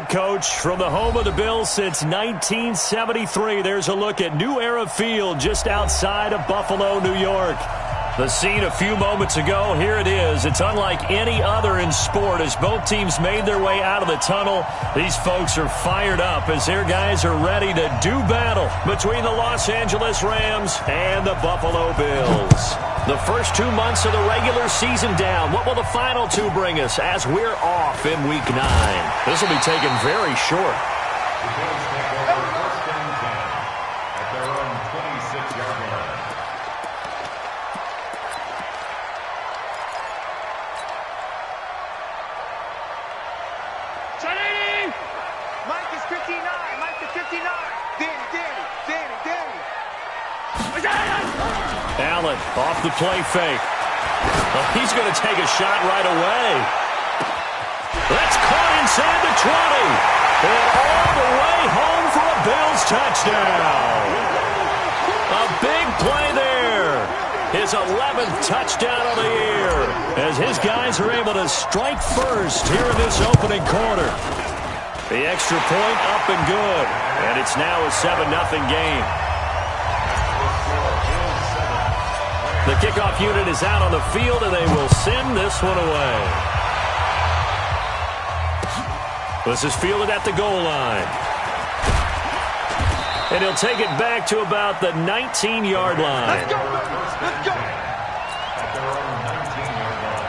Coach, from the home of the Bills since 1973, there's a look at New Era Field just outside of Buffalo, New York. The scene a few moments ago, here it is. It's unlike any other in sport as both teams made their way out of the tunnel. These folks are fired up as their guys are ready to do battle between the Los Angeles Rams and the Buffalo Bills. The first 2 months of the regular season down. What will the final two bring us as we're off in Week 9? This will be taken very short. The Bills take over first and 10 at their own 26-yard line. Mike is 59. Mike is 59. Danny. Allen off the play fake. Well, he's going to take a shot right away. That's caught inside the 20. And all the way home for a Bills touchdown. A big play there. His 11th touchdown of the year as his guys are able to strike first here in this opening quarter. The extra point up and good. And it's now a 7-0 game. The kickoff unit is out on the field, and they will send this one away. This is fielded at the goal line. And he'll take it back to about the 19-yard line. Let's go, baby. Let's go. At their own 19-yard line.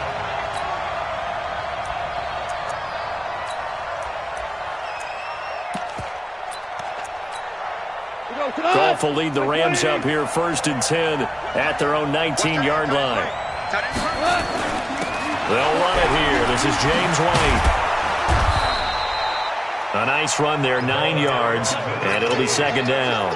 Goff will lead the Rams up here first and 10 at their own 19-yard line. They'll run it here. This is James White. A nice run there, 9 yards, and it'll be second down.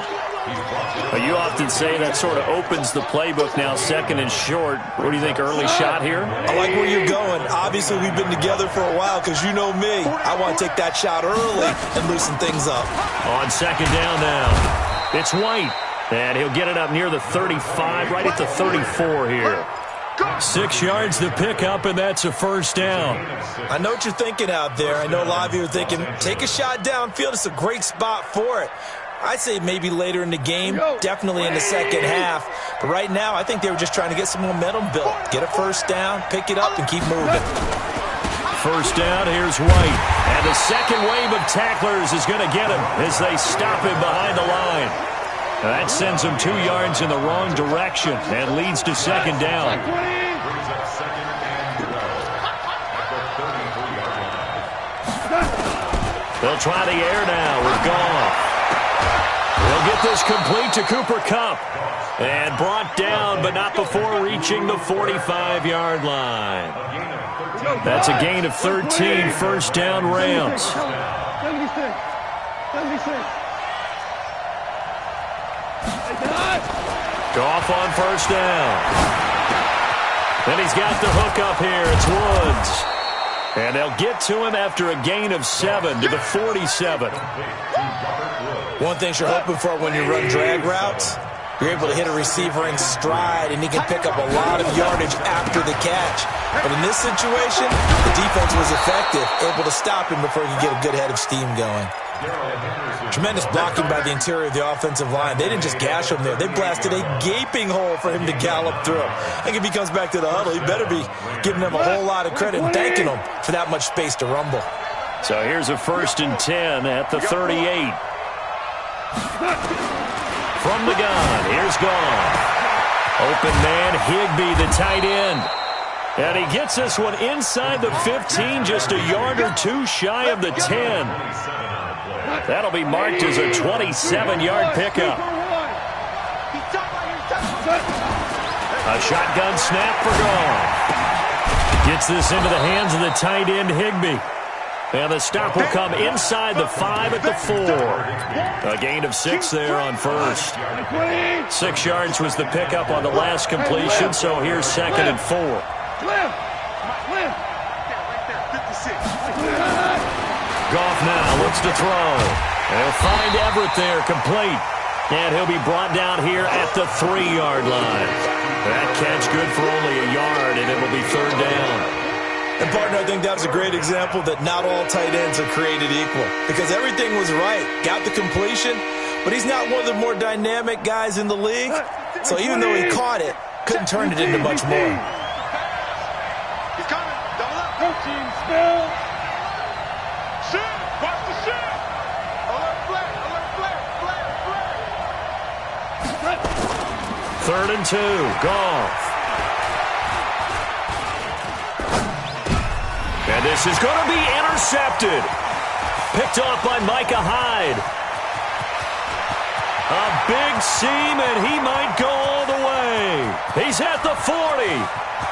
You often say that sort of opens the playbook now, second and short. What do you think, early shot here? I like where you're going. Obviously, we've been together for a while because you know me. I want to take that shot early and loosen things up. On second down now. It's White, and he'll get it up near the 35, right at the 34 here. 6 yards to pick up, and that's a first down. I know what you're thinking out there. I know a lot of you are thinking, take a shot downfield. It's a great spot for it. I'd say maybe later in the game, definitely in the second half. But right now, I think they were just trying to get some momentum built. Get a first down, pick it up, and keep moving. First down, here's White. And the second wave of tacklers is going to get him as they stop him behind the line. That sends him 2 yards in the wrong direction and leads to second down. Brings up second and 12 at the 33-yard line. They'll try the air now with Goff. They'll get this complete to Cooper Kupp. And brought down, but not before reaching the 45-yard line. That's a gain of 13, first down Rams. Goff on first down. Then he's got the hook up here. It's Woods. And they'll get to him after a gain of 7 to the 47. One thing you're hoping for when you run drag routes, you're able to hit a receiver in stride, and he can pick up a lot of yardage after the catch. But in this situation, the defense was effective, able to stop him before he could get a good head of steam going. Tremendous blocking by the interior of the offensive line. They didn't just gash him there. They blasted a gaping hole for him to gallop through. I think if he comes back to the huddle, he better be giving them a whole lot of credit and thanking them for that much space to rumble. So here's a first and 10 at the 38. From the gun, here's Goff. Open man, Higbee, the tight end. And he gets this one inside the 15, just a yard or two shy of the 10. That'll be marked as a 27-yard pickup. A shotgun snap for Goff. Gets this into the hands of the tight end, Higbee. And the stop will come inside the 5 at the 4. A gain of 6 there on first. 6 yards was the pickup on the last completion, so here's second and 4. Goff now looks to throw. They'll find Everett there, complete. And he'll be brought down here at the 3-yard line. That catch good for only a yard, and it'll be third down. And, partner, I think that was a great example that not all tight ends are created equal because everything was right. Got the completion, but he's not one of the more dynamic guys in the league. So even though he caught it, couldn't turn it into much more. He's coming. Double up. Go team, spill. Shoot. Watch the shoot. Alert flag. Alert flag. Flag. 3rd and 2. Goff. And this is going to be intercepted. Picked off by Micah Hyde. A big seam, and he might go all the way. He's at the 40.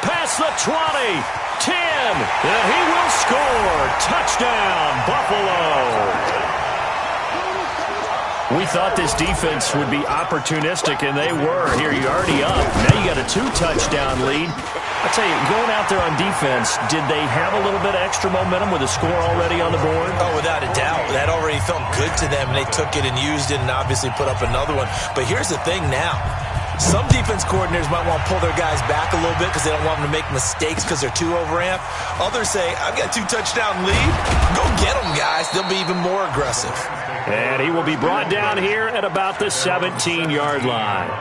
Past the 20. 10. And he will score. Touchdown, Buffalo. We thought this defense would be opportunistic, and they were. Here, you're already up. Now you got a 2-touchdown lead. I'll tell you, going out there on defense, did they have a little bit of extra momentum with a score already on the board? Oh, without a doubt. That already felt good to them, and they took it and used it and obviously put up another one. But here's the thing now. Some defense coordinators might want to pull their guys back a little bit because they don't want them to make mistakes because they're too overamped. Others say, I've got a 2-touchdown lead. Go get them, guys. They'll be even more aggressive. And he will be brought down here at about the 17-yard line.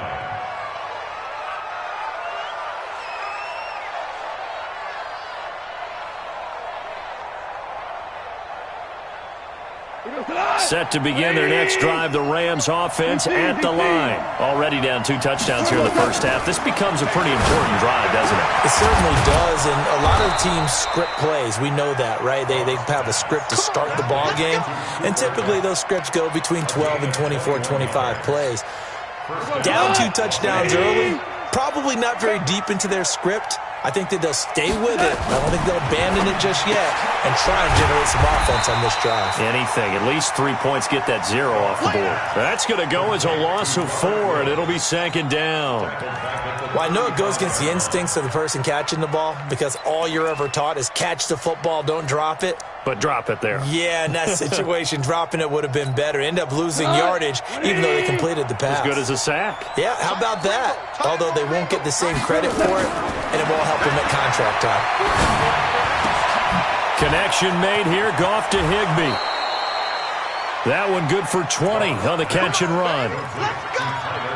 Set to begin their next drive, the Rams offense at the line. Already down 2 touchdowns here in the first half. This becomes a pretty important drive, doesn't it? It certainly does, and a lot of teams script plays. We know that, right? They have a script to start the ball game, and typically those scripts go between 12 and 24, 25 plays. Down 2 touchdowns early, probably not very deep into their script. I think that they'll stay with it. I don't think they'll abandon it just yet and try and generate some offense on this drive. Anything. At least 3 points, get that 0 off the board. That's going to go as a loss of 4, and it'll be 2nd down. Well, I know it goes against the instincts of the person catching the ball because all you're ever taught is catch the football, don't drop it. But drop it there. Yeah, in that situation, dropping it would have been better. End up losing yardage, even though they completed the pass. As good as a sack. Yeah, how about that? Although they won't get the same credit for it, and it won't help them at contract time. Connection made here. Goff to Higbee. That one good for 20 on the catch and run.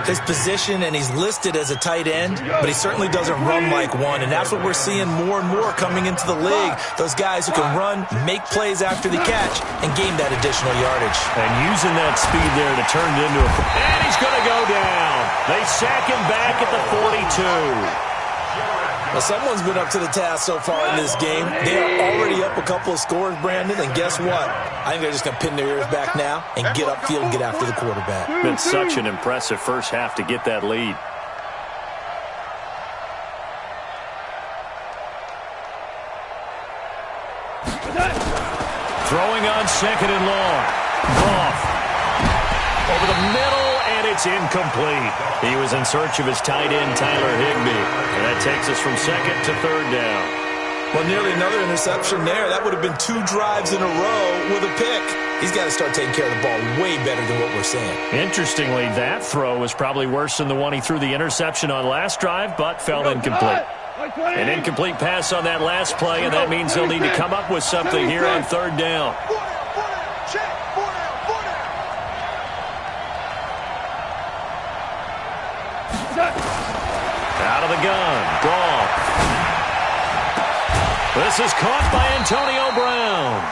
His position, and he's listed as a tight end, but he certainly doesn't run like one, and that's what we're seeing more and more coming into the league. Those guys who can run, make plays after the catch, and gain that additional yardage. And using that speed there to turn it into a... And he's going to go down. They sack him back at the 42. Well, someone's been up to the task so far in this game. They are already up a couple of scores, Brandon, and guess what? I think they're just going to pin their ears back now and get upfield and get after the quarterback. Been such an impressive first half to get that lead. Throwing on 2nd and long. Goff over the middle, and it's incomplete. He was in search of his tight end, Tyler Higbee. And that takes us from 2nd to 3rd down. Well, nearly another interception there. That would have been 2 drives in a row with a pick. He's got to start taking care of the ball way better than what we're seeing. Interestingly, that throw was probably worse than the one he threw the interception on last drive, but fell incomplete. An incomplete pass on that last play, and that means they'll need to come up with something here on 3rd down. Out of the gun, Goff. This is caught by Antonio Brown.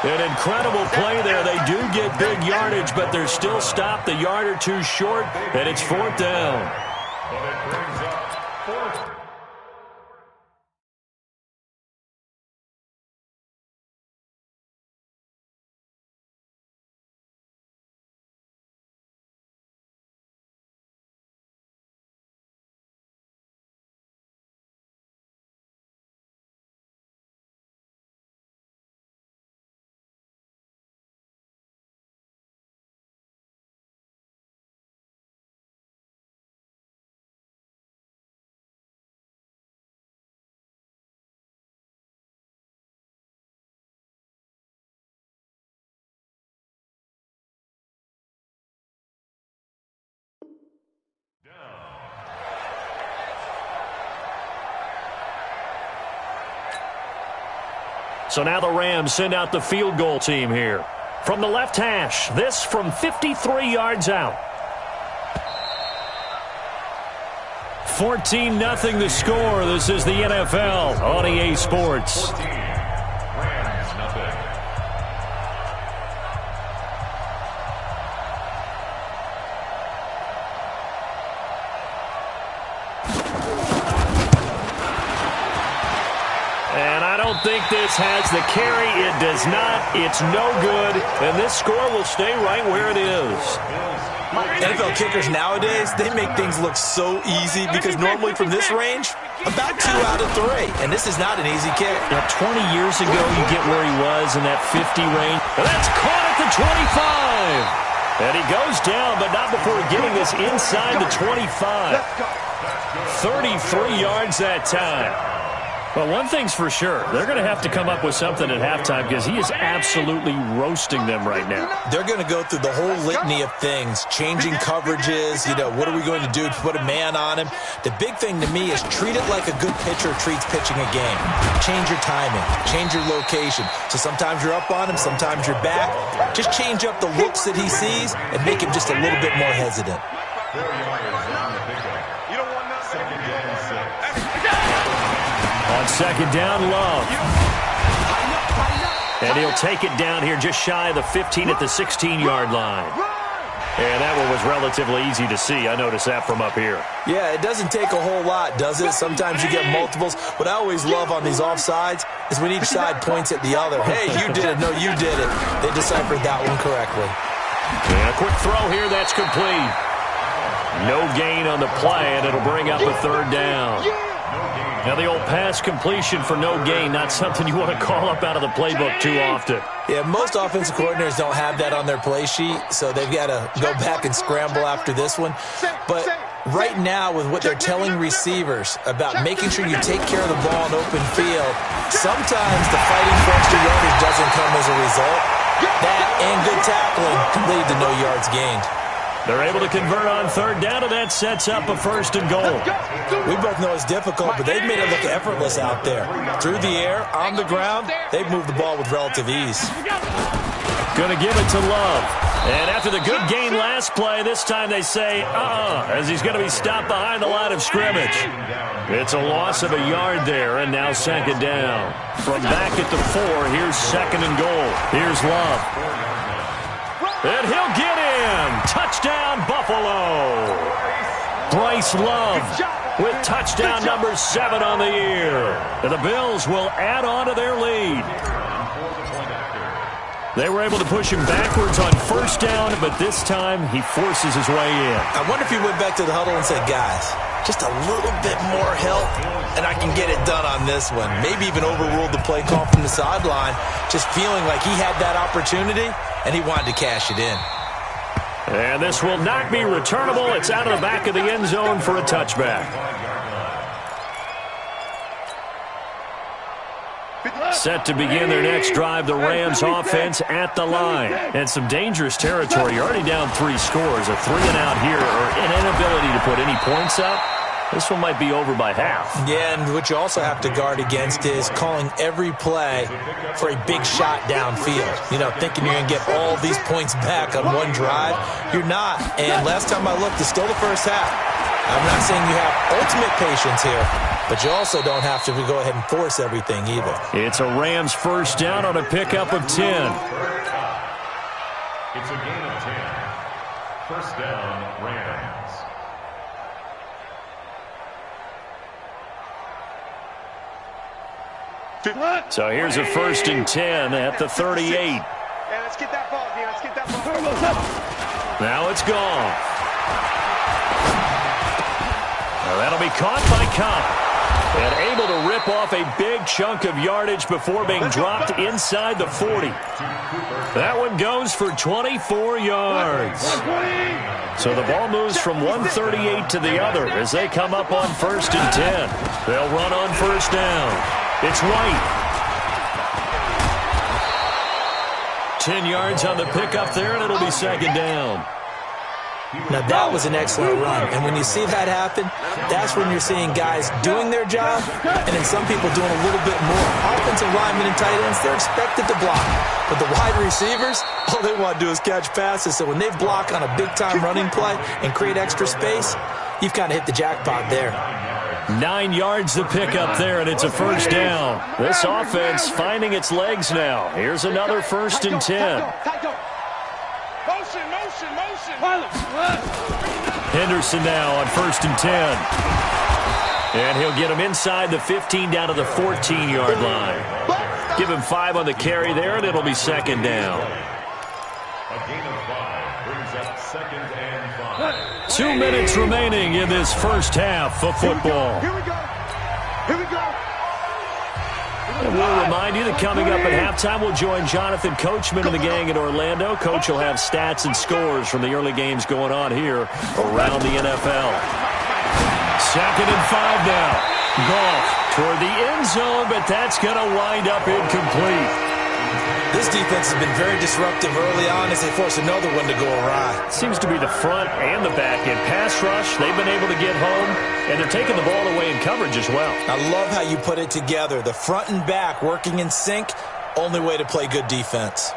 An incredible play there. They do get big yardage, but they're still stopped a yard or 2 short, and it's 4th down. But it brings up 4th So now the Rams send out the field goal team here. From the left hash, this from 53 yards out. 14-0 the score. This is the NFL on EA Sports. 14, Rams nothing. And I don't think this has the carry. It does not. It's no good. And this score will stay right where it is. NFL kickers nowadays, they make things look so easy because normally from this range, about 2 out of 3. And this is not an easy kick. Now, 20 years ago, you get where he was in that 50 range. And that's caught at the 25. And he goes down, but not before getting this inside the 25. 33 yards that time. Well, one thing's for sure. They're going to have to come up with something at halftime because he is absolutely roasting them right now. They're going to go through the whole litany of things, changing coverages, what are we going to do to put a man on him? The big thing to me is treat it like a good pitcher treats pitching a game. Change your timing, change your location. So sometimes you're up on him, sometimes you're back. Just change up the looks that he sees and make him just a little bit more hesitant. 4 yards on the pickup. You don't want nothing. Second down, 6. On second down, Love. And he'll take it down here just shy of the 15 at the 16-yard line. And that one was relatively easy to see. I noticed that from up here. Yeah, it doesn't take a whole lot, does it? Sometimes you get multiples. What I always love on these offsides is when each side points at the other. Hey, you did it. No, you did it. They deciphered that one correctly. And a quick throw here. That's complete. No gain on the play, and it'll bring up a third down. Now, the old pass completion for no gain, not something you want to call up out of the playbook too often. Yeah, most offensive coordinators don't have that on their play sheet, so they've got to go back and scramble after this one. But right now, with what they're telling receivers about making sure you take care of the ball in open field, sometimes the fighting for extra yardage doesn't come as a result. That and good tackling can lead to no yards gained. They're able to convert on third down, and that sets up a first and goal. We both know it's difficult, but they've made it look effortless out there. Through the air, on the ground, they've moved the ball with relative ease. Going to give it to Love. And after the good gain last play, this time they say, as he's going to be stopped behind the line of scrimmage. It's a loss of a yard there, and now second down. From back at the 4, here's second and goal. Here's Love. And he'll get in. Touchdown, Buffalo. Bryce Love with touchdown number 7 on the year. And the Bills will add on to their lead. They were able to push him backwards on first down, but this time he forces his way in. I wonder if he went back to the huddle and said, guys, just a little bit more help, and I can get it done on this one. Maybe even overruled the play call from the sideline, just feeling like he had that opportunity, and he wanted to cash it in. And this will not be returnable. It's out of the back of the end zone for a touchback. Set to begin their next drive, the Rams offense at the line. And some dangerous territory. You're already down 3 scores. A 3-and-out here, or an inability to put any points up. This one might be over by half. Yeah, and what you also have to guard against is calling every play for a big shot downfield. Thinking you're going to get all these points back on one drive. You're not. And last time I looked, it's still the first half. I'm not saying you have ultimate patience here, but you also don't have to go ahead and force everything either. It's a Rams first down on a pickup of 10. It's a gain of 10. First down, Rams. So here's a first and 10 at the 38. Yeah, let's get that ball, man. Let's get that ball. Now it's gone. Now that'll be caught by Cobb. And able to rip off a big chunk of yardage before being dropped inside the 40. That one goes for 24 yards. So the ball moves from 138 to the other as they come up on first and 10. They'll run on first down. It's White. 10 yards on the pickup there, and it'll be second down. Now, that was an excellent run. And when you see that happen, that's when you're seeing guys doing their job and then some people doing a little bit more. Offensive linemen and tight ends, they're expected to block. But the wide receivers, all they want to do is catch passes. So when they block on a big-time running play and create extra space, you've kind of hit the jackpot there. 9 yards to pick up there, and it's a first down. This offense finding its legs now. Here's another 1st and 10. Henderson now on 1st and 10. And he'll get him inside the 15 down to the 14-yard line. Give him 5 on the carry there, and it'll be 2nd down. A gain of 5 brings up 2nd and 5. 2 minutes remaining in this first half of football. Here we go. Here we go. And we'll remind you that coming up at halftime, we'll join Jonathan Coachman and the gang in Orlando. Coach will have stats and scores from the early games going on here around the NFL. 2nd and 5 now. Goff toward the end zone, but that's going to wind up incomplete. This defense has been very disruptive early on as they force another one to go awry. Seems to be the front and the back end. Pass rush, they've been able to get home, and they're taking the ball away in coverage as well. I love how you put it together. The front and back working in sync, only way to play good defense.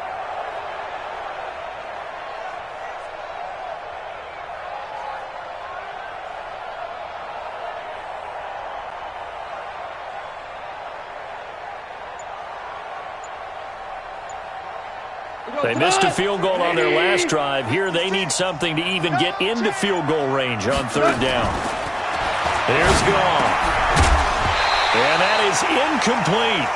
They missed a field goal on their last drive. Here they need something to even get into field goal range on 3rd down. There's Goff. And that is incomplete.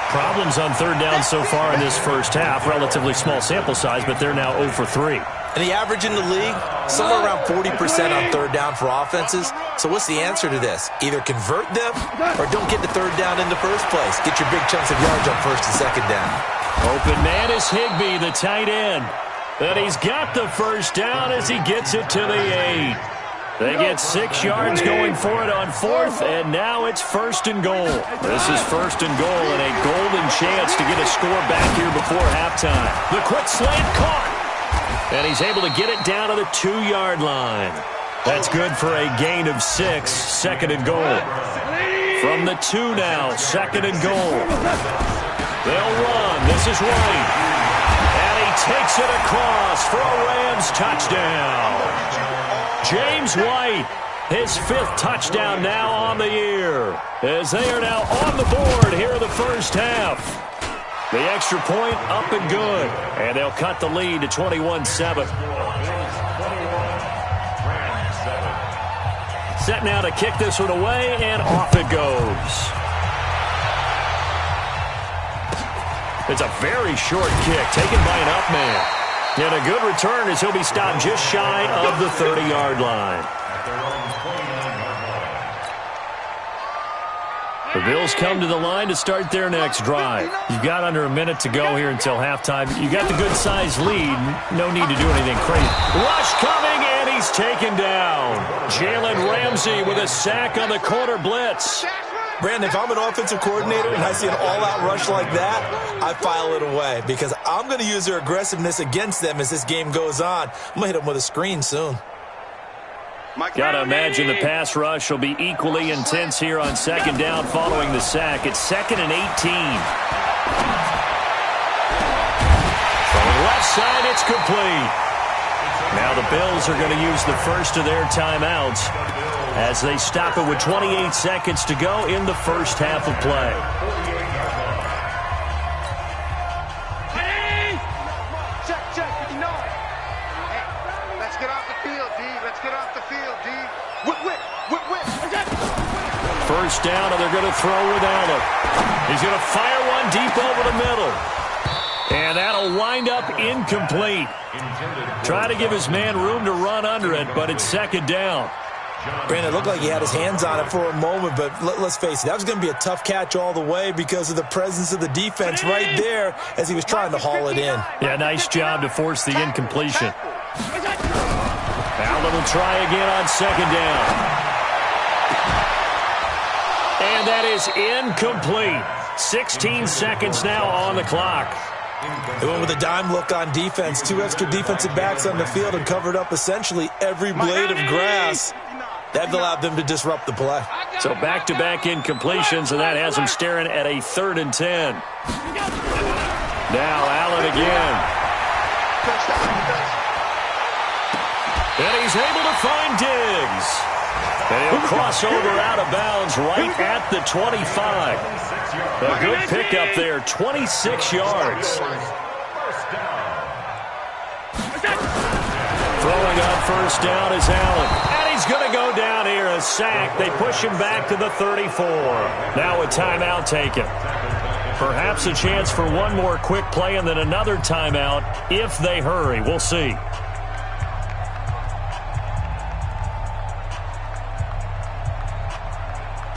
Problems on 3rd down so far in this first half. Relatively small sample size, but they're now 0 for 3. And the average in the league, somewhere around 40% on 3rd down for offenses. So what's the answer to this? Either convert them or don't get to 3rd down in the first place. Get your big chunks of yards on 1st and 2nd down. Open man is Higbee, the tight end. But he's got the first down as he gets it to the 8. They get 6 yards going for it on 4th, and now it's 1st and goal. This is 1st and goal and a golden chance to get a score back here before halftime. The quick slant caught, and he's able to get it down to the 2-yard line. That's good for a gain of 6, 2nd and goal. From the 2 now, 2nd and goal. They'll run. This is White. And he takes it across for a Rams touchdown. James White, his 5th touchdown now on the year, as they are now on the board here in the first half. The extra point up and good, and they'll cut the lead to 21-7. Set now to kick this one away, and off it goes. It's a very short kick taken by an up man. And a good return as he'll be stopped just shy of the 30-yard line. The Bills come to the line to start their next drive. You've got under a minute to go here until halftime. You got the good-sized lead. No need to do anything crazy. Rush coming, and he's taken down. Jalen Ramsey with a sack on the corner blitz. Brandon, if I'm an offensive coordinator and I see an all-out rush like that, I file it away because I'm going to use their aggressiveness against them as this game goes on. I'm going to hit them with a screen soon. Got to imagine the pass rush will be equally intense here on 2nd down following the sack. It's 2nd and 18. From the left side, it's complete. Now the Bills are going to use the first of their timeouts as they stop it with 28 seconds to go in the first half of play. Check, 59. Hey, let's get off the field, D. Let's get off the field, D. Whip. First down, and they're going to throw without him. He's going to fire one deep over the middle. And that'll wind up incomplete. Try to give his man room to run under it, but it's 2nd down. Brandon, it looked like he had his hands on it for a moment, but let's face it, that was going to be a tough catch all the way because of the presence of the defense right there as he was trying to haul it in. Yeah, nice job to force the incompletion. Allen will try again on 2nd down. And that is incomplete. 16 seconds now on the clock. They went with a dime look on defense. 2 extra defensive backs on the field and covered up essentially every blade of grass. That allowed them to disrupt the play. So back-to-back incompletions, and that has them staring at a 3rd and 10. Now Allen again. And he's able to find Diggs. And he'll cross over out of bounds right at the 25. A good pickup there, 26 yards. Throwing on first down is Allen. And he's going to go down here, a sack. They push him back to the 34. Now a timeout taken. Perhaps a chance for one more quick play and then another timeout if they hurry. We'll see.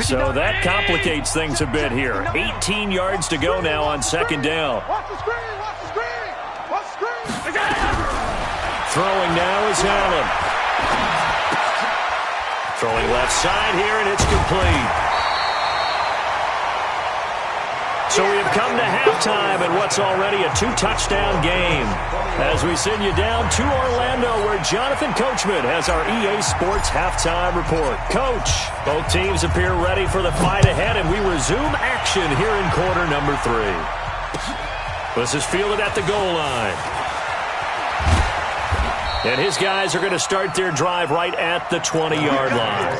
So that complicates things a bit here. 18 yards to go now on 2nd down. Watch the screen! Watch the screen! Watch the screen! Throwing now is Allen. Throwing left side here, and it's complete. So we have come to halftime in what's already a 2-touchdown game. As we send you down to Orlando, where Jonathan Coachman has our EA Sports halftime report. Coach, both teams appear ready for the fight ahead, and we resume action here in quarter number 3. This is fielded at the goal line. And his guys are going to start their drive right at the 20-yard line.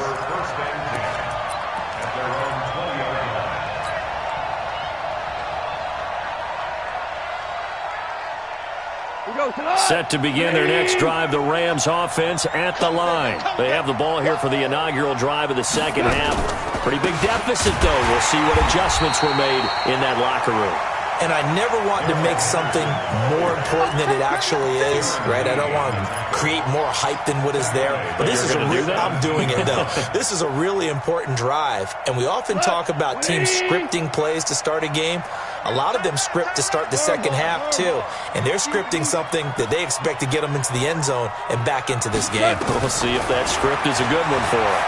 Set to begin their next drive, the Rams offense at the line. They have the ball here for the inaugural drive of the second half. Pretty big deficit, though. We'll see what adjustments were made in that locker room. And I never want to make something more important than it actually is, right? I don't want to create more hype than what is there. But this is I'm doing it, though. This is a really important drive. And we often talk about teams scripting plays to start a game. A lot of them script to start the second half, too. And they're scripting something that they expect to get them into the end zone and back into this game. We'll see if that script is a good one for them.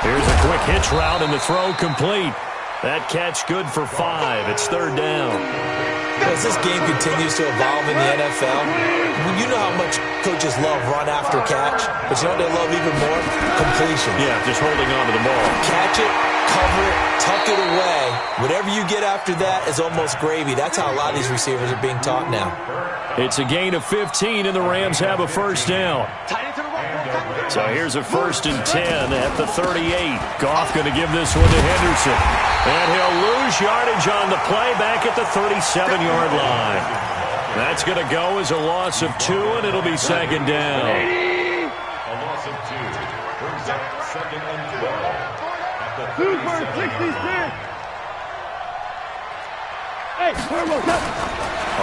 Here's a quick hitch route, and the throw complete. That catch good for 5. It's 3rd down. As this game continues to evolve in the NFL, you know how much coaches love run after catch, but you know what they love even more? Completion. Yeah, just holding on to the ball. Catch it, cover it, tuck it away. Whatever you get after that is almost gravy. That's how a lot of these receivers are being taught now. It's a gain of 15, and the Rams have a first down. So here's a 1st and 10 at the 38. Goff going to give this one to Henderson. And he'll lose yardage on the play back at the 37-yard line. That's going to go as a loss of 2, and it'll be 2nd down. A loss of 2. Brings up 2nd and 12. At the 37-yard line.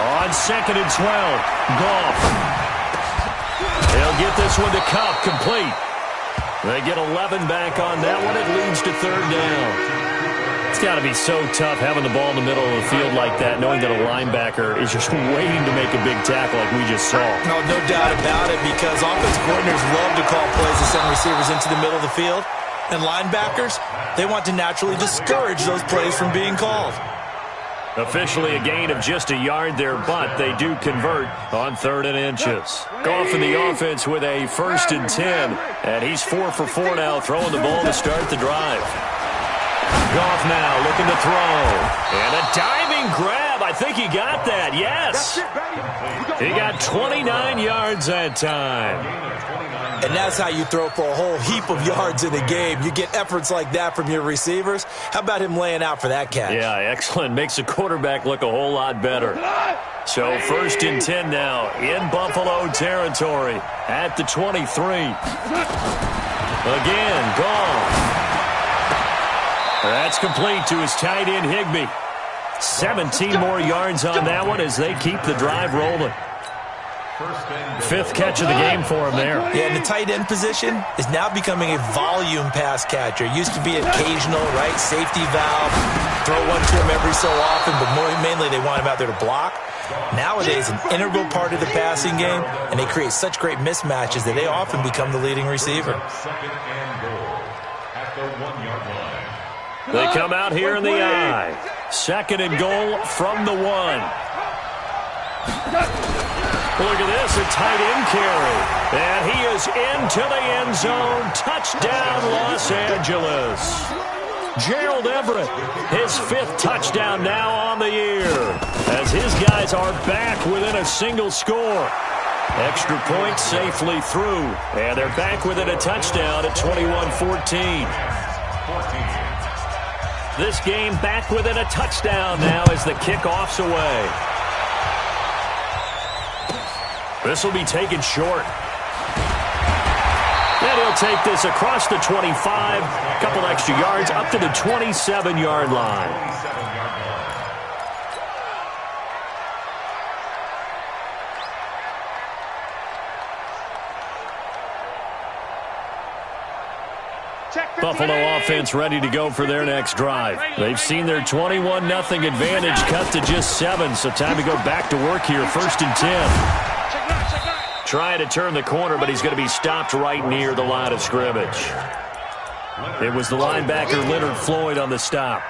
On 2nd and 12, Goff. He'll get this one to Kupp, complete. They get 11 back on that one. It leads to 3rd down. It's got to be so tough having the ball in the middle of the field like that, knowing that a linebacker is just waiting to make a big tackle like we just saw. No doubt about it, because offensive coordinators love to call plays to send receivers into the middle of the field. And linebackers, they want to naturally discourage those plays from being called. Officially a gain of just a yard there, but they do convert on 3rd and inches. Goff in the offense with a 1st and 10, and he's 4 for 4 now, throwing the ball to start the drive. Goff now looking to throw. And a diving grab. I think he got that. Yes. He got 29 yards that time. And that's how you throw for a whole heap of yards in a game. You get efforts like that from your receivers. How about him laying out for that catch? Yeah, excellent. Makes the quarterback look a whole lot better. So 1st and 10 now in Buffalo territory at the 23. Again, Goff. That's complete to his tight end, Higbee. 17 more yards on that one as they keep the drive rolling. 5th catch of the game for him there. Yeah, and the tight end position is now becoming a volume pass catcher. It used to be occasional, right? Safety valve, throw one to him every so often, but mainly they want him out there to block. Nowadays, an integral part of the passing game, and they create such great mismatches that they often become the leading receiver. 2nd and goal at the 1-yard line. They come out here in the eye. Second and goal from the 1. Look at this, a tight end carry. And he is into the end zone. Touchdown, Los Angeles. Gerald Everett, his 5th touchdown now on the year, as his guys are back within a single score. Extra point safely through, and they're back within a touchdown at 21-14. This game back within a touchdown now as the kickoff's away. This will be taken short. And he'll take this across the 25, a couple extra yards up to the 27-yard line. Buffalo offense ready to go for their next drive. They've seen their 21-0 advantage cut to just 7, so time to go back to work here. 1st and 10. Trying to turn the corner, but he's going to be stopped right near the line of scrimmage. It was the linebacker Leonard Floyd on the stop.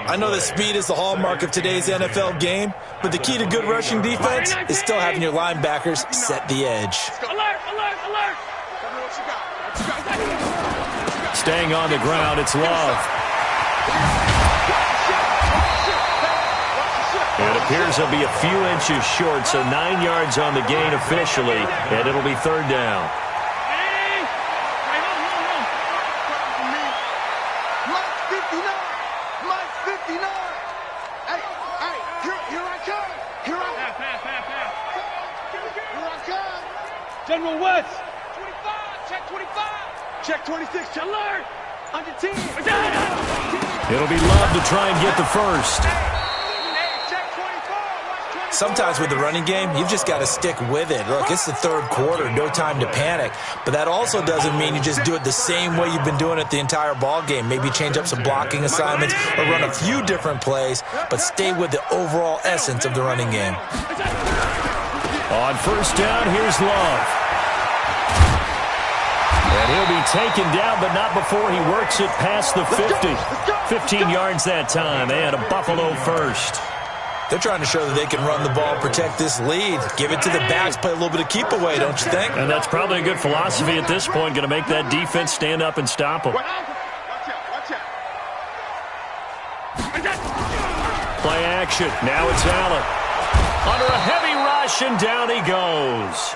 I know that speed is the hallmark of today's NFL game, but the key to good rushing defense is still having your linebackers set the edge. Alert, alert, alert! Staying on the ground, it's Love. It appears he'll be a few inches short, so 9 yards on the gain officially, and it'll be 3rd down. General West. 25, check 25. Check 26, alert. Under 10. It'll be Love to try and get the first. Sometimes with the running game, you've just got to stick with it. Look, it's the 3rd quarter, no time to panic. But that also doesn't mean you just do it the same way you've been doing it the entire ball game. Maybe change up some blocking assignments or run a few different plays, but stay with the overall essence of the running game. On 1st down, here's Love. And he'll be taken down, but not before he works it past the 50. 15 yards that time, and a Buffalo first. They're trying to show that they can run the ball, protect this lead. Give it to the backs, play a little bit of keep away, don't you think? And that's probably a good philosophy at this point, going to make that defense stand up and stop them. Play action. Now it's Allen. Under a heavy rush, and down he goes.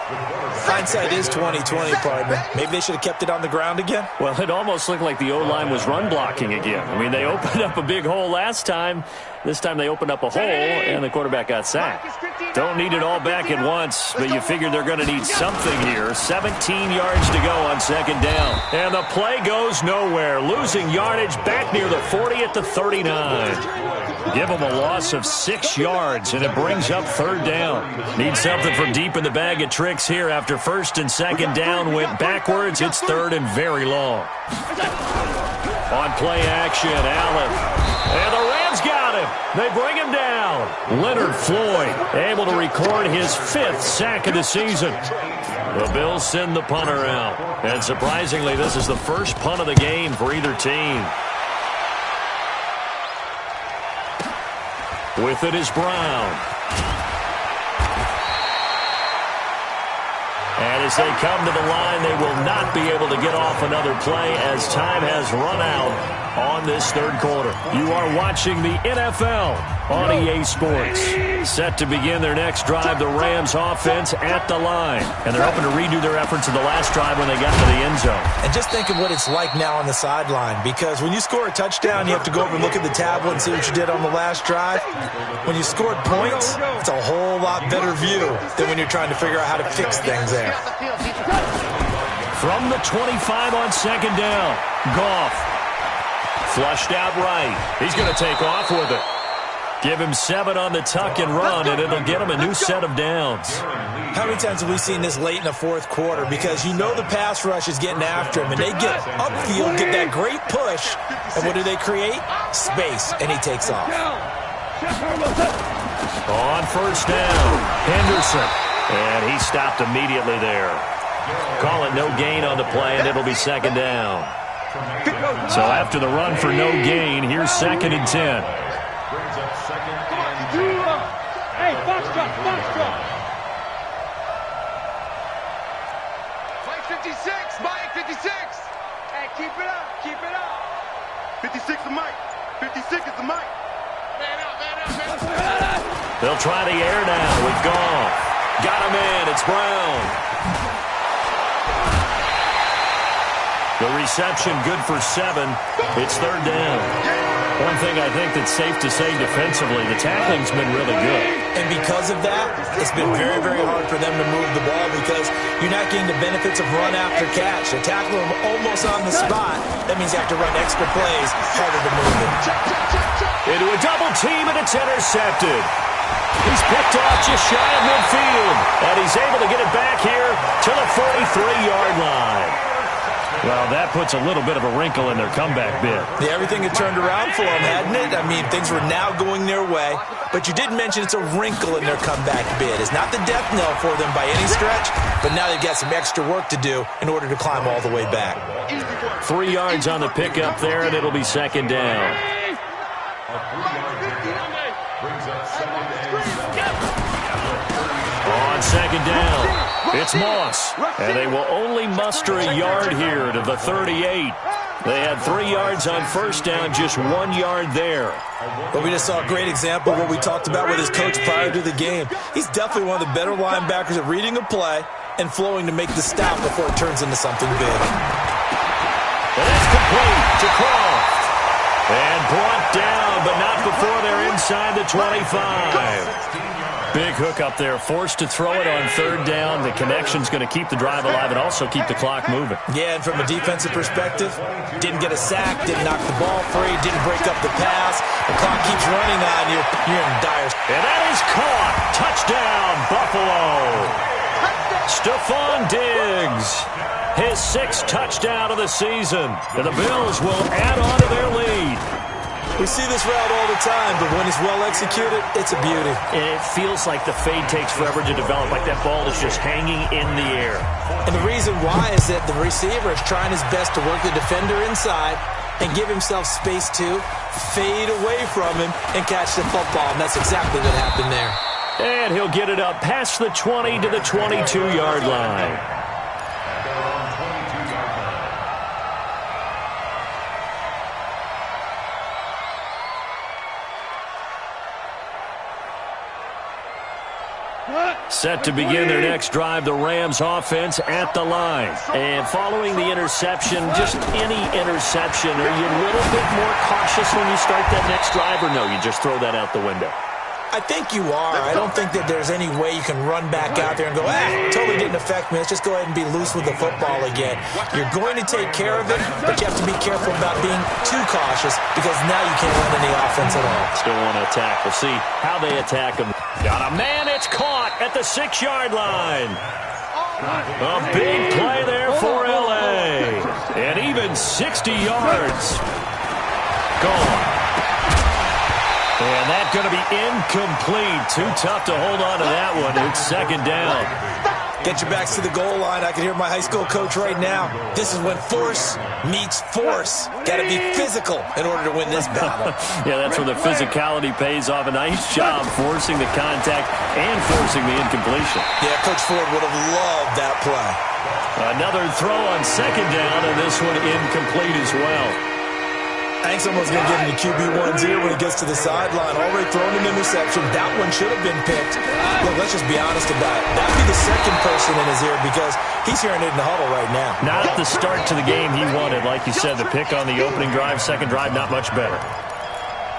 Hindsight is 20/20, partner. Maybe they should have kept it on the ground again. Well, it almost looked like the O-line was run blocking again. I mean, they opened up a big hole last time. This time they opened up a hole, and the quarterback got sacked. Don't need it all back at once, but you figure they're going to need something here. 17 yards to go on 2nd down. And the play goes nowhere. Losing yardage back near the 40 at the 39. Give them a loss of 6 yards, and it brings up 3rd down. Need something from deep in the bag of tricks here after 1st and 2nd down went backwards. It's 3rd and very long. On play action, Allen. And the Rams got him. They bring him down. Leonard Floyd able to record his 5th sack of the season. The Bills send the punter out. And surprisingly, this is the first punt of the game for either team. With it is Brown. And as they come to the line, they will not be able to get off another play as time has run out on this 3rd quarter. You are watching the NFL on EA Sports. Set to begin their next drive, the Rams offense at the line. And they're hoping to redo their efforts in the last drive when they got to the end zone. And just think of what it's like now on the sideline, because when you score a touchdown, you have to go over and look at the tablet and see what you did on the last drive. When you scored points, it's a whole lot better view than when you're trying to figure out how to fix things there. From the 25 on 2nd down, Goff. Flushed out right. He's going to take off with it. Give him 7 on the tuck and run, and it'll get him a new set of downs. How many times have we seen this late in the 4th quarter? Because you know the pass rush is getting after him, and they get upfield, get that great push, and what do they create? Space, and he takes off. On 1st down, Henderson. And he stopped immediately there. Call it no gain on the play, and it'll be 2nd down. So after the run for no gain, here's 2nd and 10. the mic. 50 seconds the mic. Man out, man out, man out. They'll try the air now with Goff. Got him in. It's Brown. The reception good for 7. It's third down. One thing I think that's safe to say defensively, the tackling's been really good. And because of that, it's been very, very hard for them to move the ball because you're not getting the benefits of run after catch. They tackle them almost on the spot. That means you have to run extra plays, harder to move it. Into a double team, and it's intercepted. He's picked off just shy of midfield, and he's able to get it back here to the 43-yard line. Well, that puts a little bit of a wrinkle in their comeback bid. Yeah, everything had turned around for them, hadn't it? I mean, things were now going their way. But you did mention it's a wrinkle in their comeback bid. It's not the death knell for them by any stretch, but now they've got some extra work to do in order to climb all the way back. 3 yards on the pickup there, and it'll be second down. On second down, it's Moss, and they will only muster a yard here to the 38. They had 3 yards on first down, just 1 yard there. But we just saw a great example of what we talked about with his coach prior to the game. He's definitely one of the better linebackers at reading a play and flowing to make the stop before it turns into something big. And it's complete to Croft. And brought down, but not before they're inside the 25. Big hook up there, forced to throw it on third down. The connection's going to keep the drive alive and also keep the clock moving. Yeah, and from a defensive perspective, didn't get a sack, didn't knock the ball free, didn't break up the pass. The clock keeps running on you. You're in dire. And that is caught. Touchdown, Buffalo. Stephon Diggs, his 6th touchdown of the season. And the Bills will add on to their lead. We see this route all the time, but when it's well executed, it's a beauty. And it feels like the fade takes forever to develop, like that ball is just hanging in the air. And the reason why is that the receiver is trying his best to work the defender inside and give himself space to fade away from him and catch the football, and that's exactly what happened there. And he'll get it up past the 20 to the 22-yard line. Set to begin their next drive, the Rams offense at the line. And following the interception, just any interception, are you a little bit more cautious when you start that next drive, or no, you just throw that out the window? I think you are. I don't think that there's any way you can run back out there and go, totally didn't affect me. Let's just go ahead and be loose with the football again. You're going to take care of it, but you have to be careful about being too cautious because now you can't run any offense at all. Still want to attack. We'll see how they attack him. Got a man. It's caught at the 6-yard line. A big play there for L.A. And even 60 yards. Gone. And that's going to be incomplete. Too tough to hold on to that one. It's second down. Get your backs to the goal line. I can hear my high school coach right now. This is when force meets force. Got to be physical in order to win this battle. Yeah, that's where the physicality pays off. A nice job forcing the contact and forcing the incompletion. Yeah, Coach Ford would have loved that play. Another throw on second down, and this one incomplete as well. I think someone's going to get into QB1's ear when he gets to the sideline. Already thrown an interception. That one should have been picked. Look, let's just be honest about it. That would be the second person in his ear because he's hearing it in the huddle right now. Not the start to the game he wanted. Like you said, the pick on the opening drive, second drive, not much better.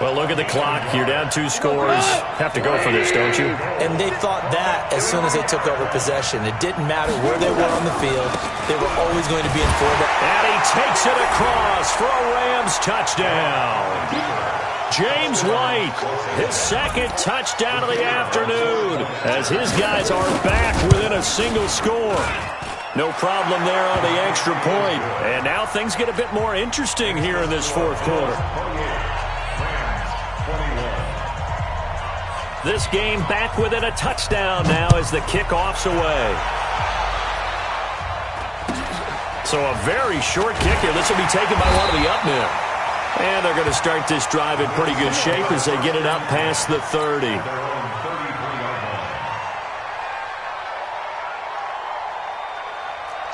Well, look at the clock. You're down 2 scores. Have to go for this, don't you? And they thought that as soon as they took over possession. It didn't matter where they were on the field. They were always going to be in forward. And he takes it across for a Rams touchdown. James White, his 2nd touchdown of the afternoon, as his guys are back within a single score. No problem there on the extra point. And now things get a bit more interesting here in this 4th quarter. This game back within a touchdown now as the kickoff's away. So a very short kick here. This will be taken by one of the up men. And they're going to start this drive in pretty good shape as they get it up past the 30.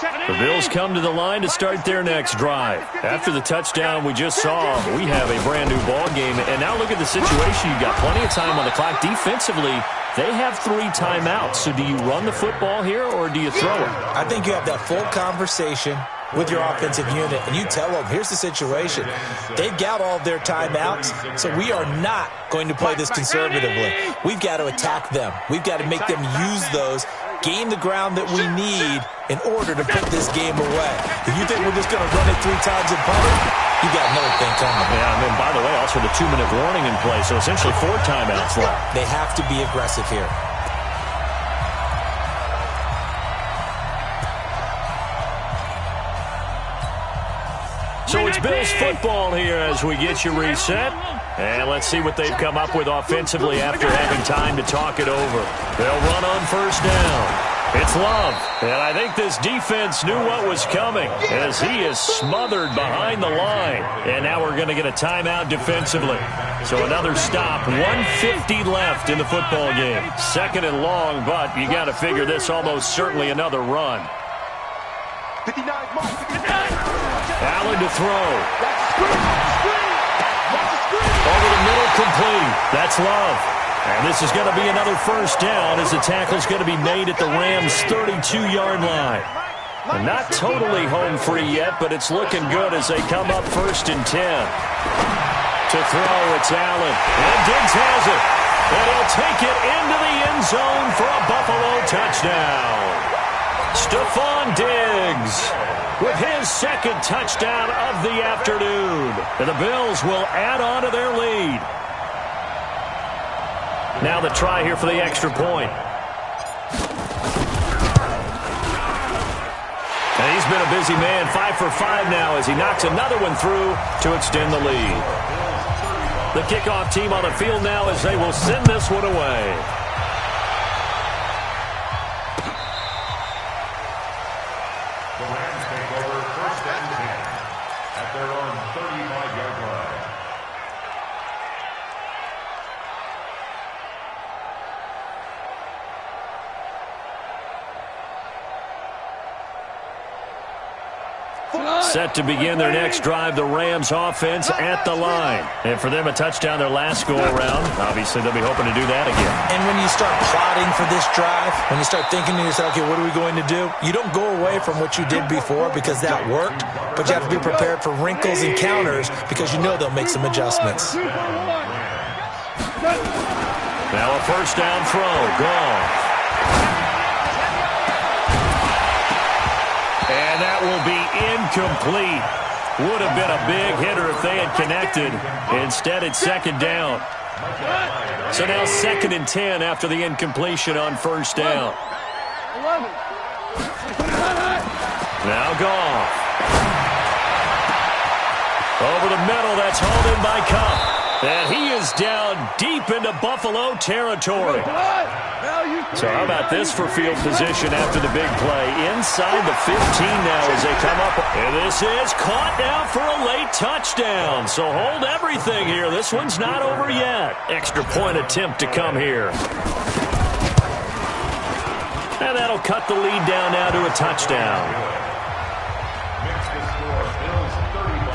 The Bills come to the line to start their next drive. After the touchdown we just saw, we have a brand new ball game. And now look at the situation. You've got plenty of time on the clock. Defensively, they have 3 timeouts. So do you run the football here or do you throw it? I think you have that full conversation with your offensive unit, and you tell them, here's the situation. They've got all of their timeouts, so we are not going to play this conservatively. We've got to attack them. We've got to make them use those, gain the ground that we need in order to put this game away. If you think we're just going to run it 3 times and punt it, you got another thing coming. Yeah, and then, by the way, also the 2-minute warning in play, so essentially 4 timeouts left. They have to be aggressive here. So it's Bills football here as we get you reset. And let's see what they've come up with offensively after having time to talk it over. They'll run on first down. It's Love. And I think this defense knew what was coming as he is smothered behind the line. And now we're going to get a timeout defensively. So another stop. 1:50 left in the football game. 2nd and long, but you got to figure this almost certainly another run. 59 mark. Allen to throw. Over the middle, complete. That's Love. And this is going to be another first down as the tackle's going to be made at the Rams' 32-yard line. And not totally home free yet, but it's looking good as they come up 1st and 10. To throw, it's Allen. And Diggs has it. And he'll take it into the end zone for a Buffalo touchdown. Stephon Diggs with his 2nd touchdown of the afternoon. And the Bills will add on to their lead. Now the try here for the extra point. And he's been a busy man, 5 for 5 now as he knocks another one through to extend the lead. The kickoff team on the field now as they will send this one away. The Rams take over 1st and 10 at their own 35-yard line. Set to begin their next drive, the Rams offense at the line. And for them, a touchdown their last go-around. Obviously, they'll be hoping to do that again. And when you start plotting for this drive, when you start thinking to yourself, okay, what are we going to do? You don't go away from what you did before because that worked, but you have to be prepared for wrinkles and counters because you know they'll make some adjustments. Now a first down throw, gone. And that will be incomplete. Would have been a big hitter if they had connected. Instead, it's 2nd down. So now 2nd and 10 after the incompletion on first down. Now Goff. Over the middle, that's hauled in by Kupp. And he is down deep into Buffalo territory. So how about this for field position after the big play? Inside the 15 now as they come up. And this is caught now for a late touchdown. So hold everything here. This one's not over yet. Extra point attempt to come here. And that'll cut the lead down now to a touchdown.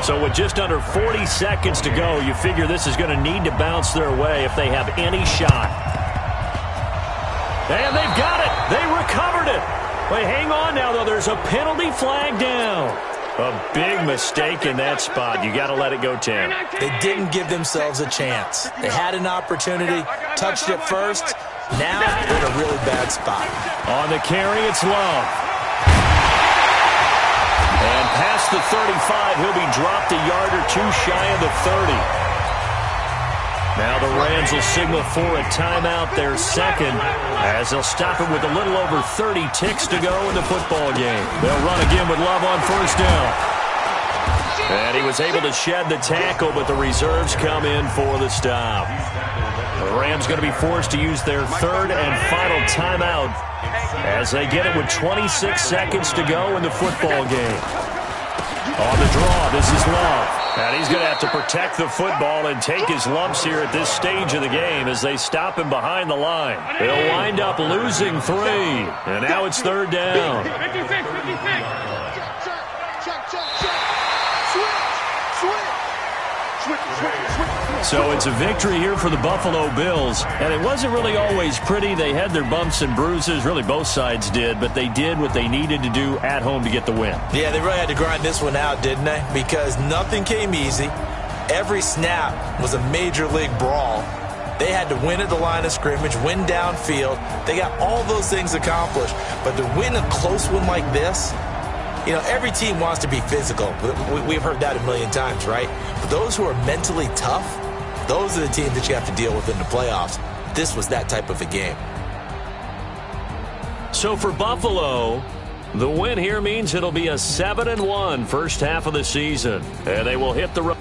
So with just under 40 seconds to go, you figure this is going to need to bounce their way if they have any shot. And they've got it. They recovered it. Wait, hang on now, though. There's a penalty flag down. A big mistake in that spot. You got to let it go, Tim. They didn't give themselves a chance. They had an opportunity, touched it first. Now they're in a really bad spot. On the carry, it's Love. And past the 35, he'll be dropped a yard or two shy of the 30. Now the Rams will signal for a timeout, their 2nd, as they'll stop it with a little over 30 ticks to go in the football game. They'll run again with Love on first down. And he was able to shed the tackle, but the reserves come in for the stop. The Rams going to be forced to use their 3rd and final timeout as they get it with 26 seconds to go in the football game. On the draw, this is Love. And he's going to have to protect the football and take his lumps here at this stage of the game as they stop him behind the line. They'll wind up losing 3. And now it's 3rd down. 56, 56. So it's a victory here for the Buffalo Bills. And it wasn't really always pretty. They had their bumps and bruises. Really, both sides did. But they did what they needed to do at home to get the win. Yeah, they really had to grind this one out, didn't they? Because nothing came easy. Every snap was a major league brawl. They had to win at the line of scrimmage, win downfield. They got all those things accomplished. But to win a close one like this, you know, every team wants to be physical. We've heard that a million times, right? But those who are mentally tough, those are the teams that you have to deal with in the playoffs. This was that type of a game. So for Buffalo, the win here means it'll be a 7-1 first half of the season. And they will hit the road.